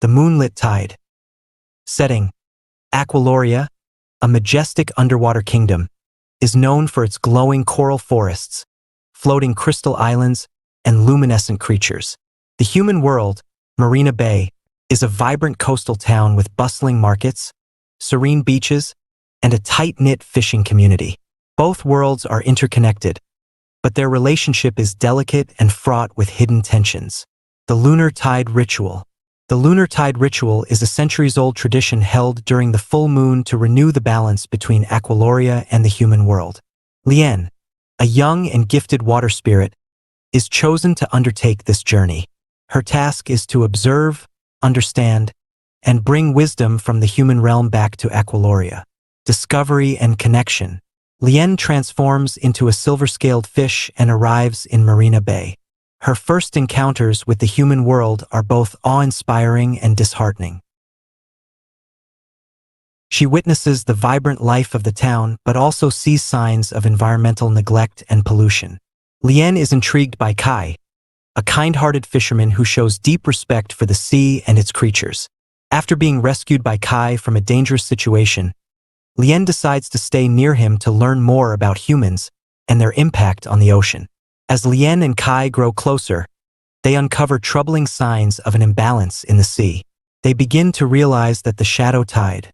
the Moonlit tide. Setting: Aquiloria, a majestic underwater kingdom, is known for its glowing coral forests, floating crystal islands, and luminescent creatures. The human world, Marina Bay, is a vibrant coastal town with bustling markets, serene beaches, and a tight-knit fishing community. Both worlds are interconnected, but their relationship is delicate and fraught with hidden tensions. The Lunar Tide Ritual. The Lunar Tide Ritual is a centuries-old tradition held during the full moon to renew the balance between Aquiloria and the human world. Lien, a young and gifted water spirit, is chosen to undertake this journey. Her task is to observe, understand, and bring wisdom from the human realm back to Aquiloria. Discovery and connection. Lien transforms into a silver-scaled fish and arrives in Marina Bay. Her first encounters with the human world are both awe-inspiring and disheartening. She witnesses the vibrant life of the town but also sees signs of environmental neglect and pollution. Lien is intrigued by Kai, a kind-hearted fisherman who shows deep respect for the sea and its creatures. After being rescued by Kai from a dangerous situation, Lien decides to stay near him to learn more about humans and their impact on the ocean. As Lien and Kai grow closer, they uncover troubling signs of an imbalance in the sea. They begin to realize that the shadow tide,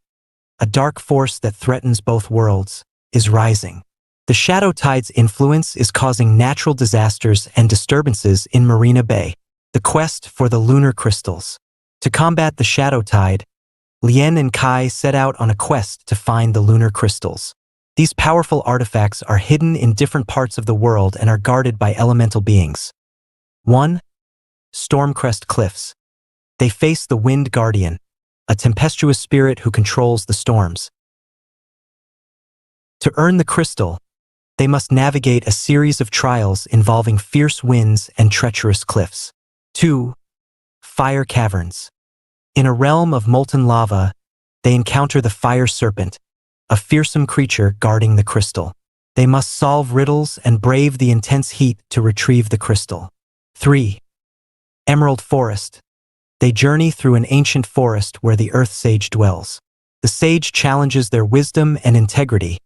a dark force that threatens both worlds, is rising. The shadow tide's influence is causing natural disasters and disturbances in Marina Bay. The quest for the lunar crystals. To combat the shadow tide, Lien and Kai set out on a quest to find the lunar crystals. These powerful artifacts are hidden in different parts of the world and are guarded by elemental beings. 1. Stormcrest Cliffs. They face the Wind Guardian, a tempestuous spirit who controls the storms. To earn the crystal, they must navigate a series of trials involving fierce winds and treacherous cliffs. 2. Fire Caverns. In a realm of molten lava, they encounter the Fire Serpent, a fearsome creature guarding the crystal. They must solve riddles and brave the intense heat to retrieve the crystal. 3. Emerald Forest. They journey through an ancient forest where the Earth Sage dwells. The sage challenges their wisdom and integrity,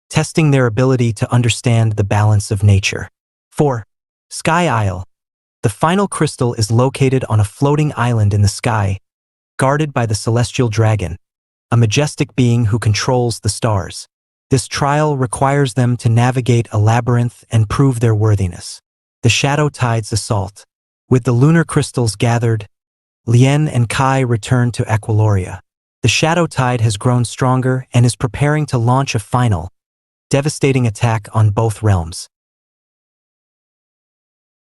testing their ability to understand the balance of nature. 4. Sky Isle. The final crystal is located on a floating island in the sky, guarded by the Celestial Dragon, a majestic being who controls the stars. This trial requires them to navigate a labyrinth and prove their worthiness. The Shadow Tide's Assault. With the lunar crystals gathered, Lien and Kai return to Aquiloria. The Shadow Tide has grown stronger and is preparing to launch a final, devastating attack on both realms.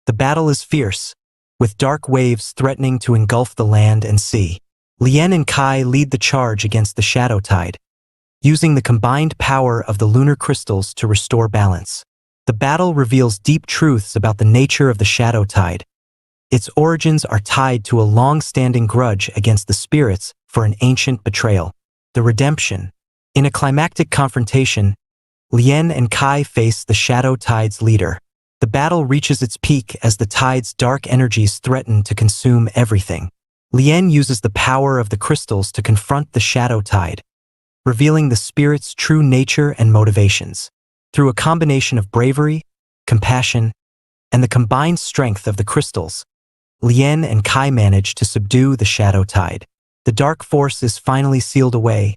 The battle is fierce, with dark waves threatening to engulf the land and sea. Lien and Kai lead the charge against the Shadow Tide, using the combined power of the lunar crystals to restore balance. The battle reveals deep truths about the nature of the Shadow Tide. Its origins are tied to a long-standing grudge against the spirits for an ancient betrayal. The redemption. In a climactic confrontation, Lien and Kai face the Shadow Tide's leader. The battle reaches its peak as the tide's dark energies threaten to consume everything. Lien uses the power of the crystals to confront the Shadow Tide, revealing the spirit's true nature and motivations. Through a combination of bravery, compassion, and the combined strength of the crystals, Lien and Kai manage to subdue the Shadow Tide. The dark force is finally sealed away,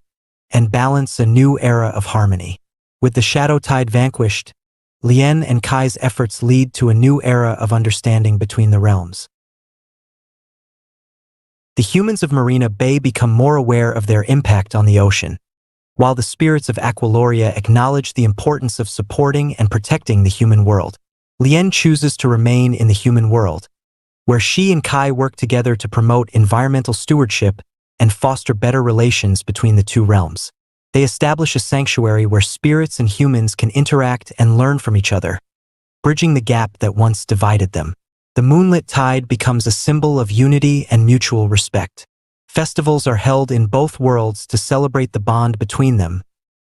and balance a new era of harmony. With the Shadow Tide vanquished, Lien and Kai's efforts lead to a new era of understanding between the realms. The humans of Marina Bay become more aware of their impact on the ocean, while the spirits of Aquiloria acknowledge the importance of supporting and protecting the human world. Lien chooses to remain in the human world, where she and Kai work together to promote environmental stewardship and foster better relations between the two realms. They establish a sanctuary where spirits and humans can interact and learn from each other, bridging the gap that once divided them. The Moonlit Tide becomes a symbol of unity and mutual respect. Festivals are held in both worlds to celebrate the bond between them,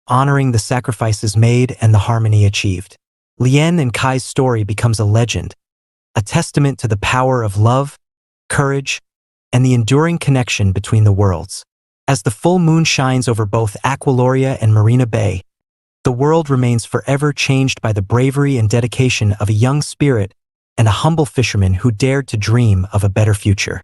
honoring the sacrifices made and the harmony achieved. Lien and Kai's story becomes a legend, a testament to the power of love, courage, and the enduring connection between the worlds. As the full moon shines over both Aquiloria and Marina Bay, the world remains forever changed by the bravery and dedication of a young spirit and a humble fisherman who dared to dream of a better future.